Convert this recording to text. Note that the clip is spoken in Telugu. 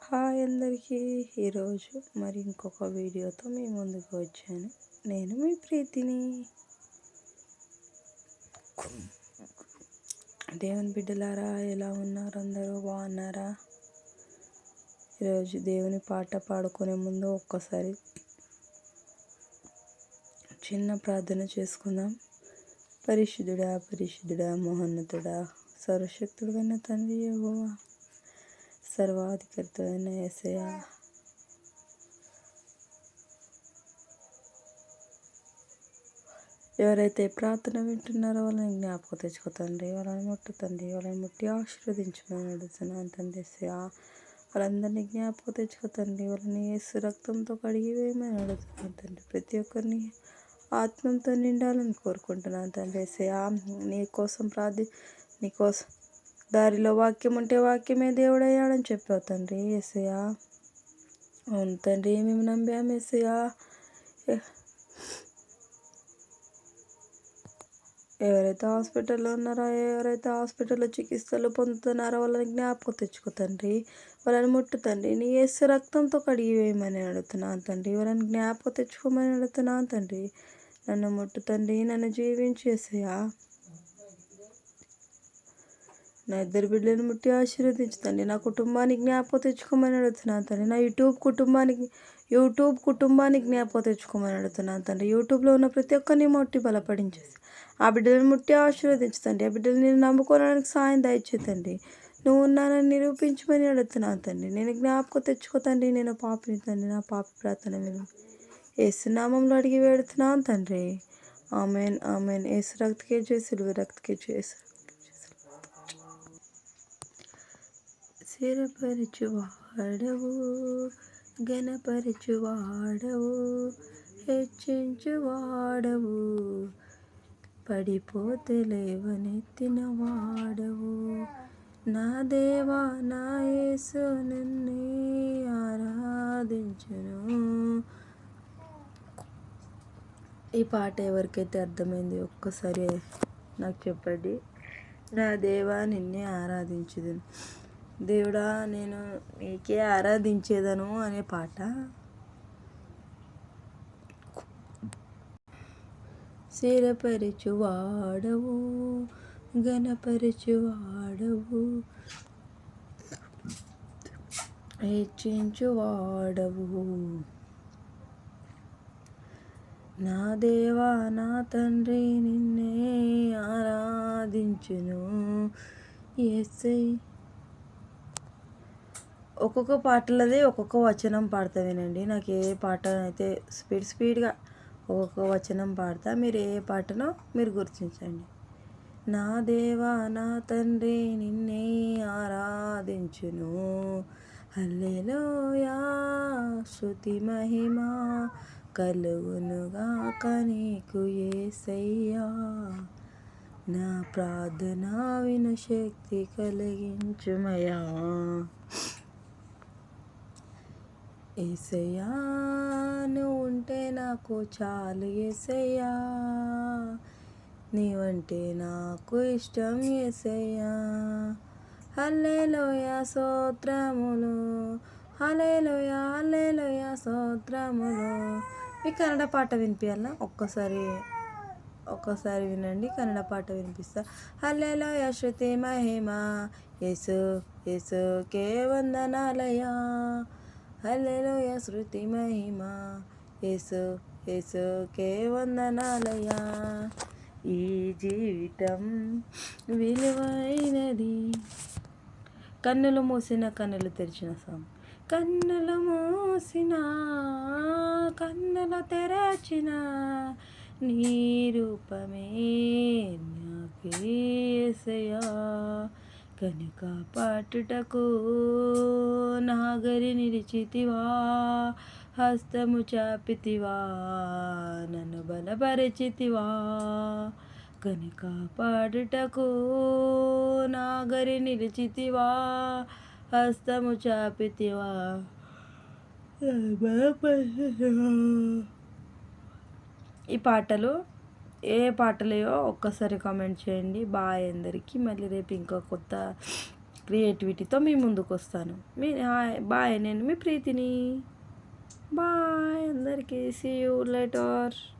హాయ్ అందరికీ. ఈరోజు మరి ఇంకొక వీడియోతో మీ ముందుకు వచ్చాను. నేను మీ ప్రీతిని. దేవుని బిడ్డలారా, ఎలా ఉన్నారు? అందరూ బాగున్నారా? ఈరోజు దేవుని పాట పాడుకునే ముందు ఒక్కసారి చిన్న ప్రార్థన చేసుకుందాం. పరిశుద్ధుడా, పరిశుద్ధుడా, మహోన్నతుడా, సర్వశక్తుడైన తండ్రి యెహోవా, సర్వాధికారితో అయిన యేసయ్యా, ఎవరైతే ప్రార్థన వింటున్నారో వాళ్ళని జ్ఞాపకం తెచ్చుకో తండ్రి. వాళ్ళని ముట్టుతండి, వాళ్ళని ముట్టి ఆశీర్వదించమని అడుగుతున్నాను తండ్రి. వాళ్ళందరినీ జ్ఞాపకం తెచ్చుకో తండ్రి. వాళ్ళని యేసు రక్తంతో కడిగి వేయమని అడుగుతున్నాను తండ్రి. ప్రతి ఒక్కరిని ఆత్మతో నిండాలని కోరుకుంటున్నాను తండ్రి. నీకోసం నీకోసం దారిలో వాక్యం ఉంటే వాక్యమే దేవుడయ్యాడని చెప్పావు తండ్రి. యేసయ్యా, అవును తండ్రి, మేము నమ్మాము యేసయ్యా. ఎవరైతే హాస్పిటల్లో ఉన్నారో, ఎవరైతే హాస్పిటల్లో చికిత్సలు పొందుతున్నారో వాళ్ళని జ్ఞాపకం తెచ్చుకో తండ్రి. వాళ్ళని ముట్టు తండ్రి. నీ యేసు రక్తంతో కడిగి వేయమని అడుగుతున్నాను తండ్రి. వాళ్ళని జ్ఞాపకం తెచ్చుకోమని అడుగుతున్నాను తండ్రి. నన్ను ముట్టు తండ్రి, నన్ను జీవించేసయ్యా. నా ఇద్దరు బిడ్డలను ముట్టి ఆశీర్వదించుతండి. నా కుటుంబాన్ని జ్ఞాపకం తెచ్చుకోమని అడుగుతున్నాను తండ్రి. నా యూట్యూబ్ కుటుంబాన్ని జ్ఞాపకం తెచ్చుకోమని అడుగుతున్నాను తండ్రి. యూట్యూబ్లో ఉన్న ప్రతి ఒక్కరిని ముట్టి బలపడించేసి ఆ బిడ్డలను ముట్టి ఆశీర్వదించుతండి. ఆ బిడ్డలు నేను నమ్ముకోవడానికి సాయం దయచేతండి. నువ్వు ఉన్నానని నిరూపించమని అడుగుతున్నాను తండ్రి. నేను జ్ఞాపకం తెచ్చుకో తండ్రి. నేను పాపిని తండ్రి. నా పాప ప్రార్థన విను. యేసు నామంలో అడిగి వేడుతున్నాను తండ్రి. Amen, amen. యేసు రక్తకే జయ, సిలువ రక్తకే జయ. స్థిరపరచువాడవు, ఘనపరచువాడవు, హెచ్చించువాడవు, పడిపోతే లేవనెత్తిన వాడవు. నా దేవా, నా యేసు, నిన్నే ఆరాధించును. ఈ పాట ఎవరికైతే అర్థమైంది ఒక్కసారి నాకు చెప్పండి. నా దేవా, నిన్నే ఆరాధించుదును. దేవుడా, నేను నీకే ఆరాధించేదను అనే పాట. స్థిరపరచువాడవు, ఘనపరచువాడవు, హెచ్చించువాడవు. నా దేవా, నా తండ్రి, నిన్నే ఆరాధించును. ఒక్కొక్క పాటలదే ఒక్కొక్క వచనం పాడతా వినండి. నాకు ఏ పాట అయితే స్పీడ్గా ఒక్కొక్క వచనం పాడతా. మీరు ఏ పాటనో మీరు గుర్తించండి. నా దేవా, నా తండ్రి, నిన్నే ఆరాధించును. హల్లెలూయా, స్తుతి మహిమ కలుగునుగాక నీకు యేసయ్యా. నా ప్రార్థన విను, శక్తి కలిగించుమయా. యేసయ్యా, నువ్వు ఉంటే నాకు చాలు యేసయ్యా. నీవంటే నాకు ఇష్టం యేసయ్యా. హల్లెలూయా, స్తోత్రములు, హల్లెలూయా, హల్లెలూయా, స్తోత్రములు. మీ కన్నడ పాట వినిపించాలా? ఒక్కసారి వినండి. కన్నడ పాట వినిపిస్తా. హల్లెలూయా, స్తుతి మహిమ యేసు, యేసుకే వందనాలయా. హల్లెలూయా, స్తుతి మహిమ యేసు, యేసుకే వందనాలయా. ఈ జీవితం విలువైనది. కన్నులు మూసిన కన్నులు తెరిచిన సాంగ్. కన్నులు మూసిన కన్నులు తెరచిన నీ రూపమే నాకే యేసయ్యా. కనుక పాటుటకు నాగరి నిలిచితివా, హస్తము చాపితివా, నన్ను బలపరిచితివా. కనుక పాడుటకు నాగరి నిలిచితివా, హస్తము చాపితివా, బలపరిచితివా. ఈ పాటలు ఏ పాటలేయో ఒక్కసారి కామెంట్ చేయండి. బాయ్ అందరికీ. మళ్ళీ రేపు ఇంకో కొత్త క్రియేటివిటీతో మీ ముందుకు వస్తాను. బాయ్. నేను మీ ప్రీతిని. బాయ్ అందరికీ. See you later.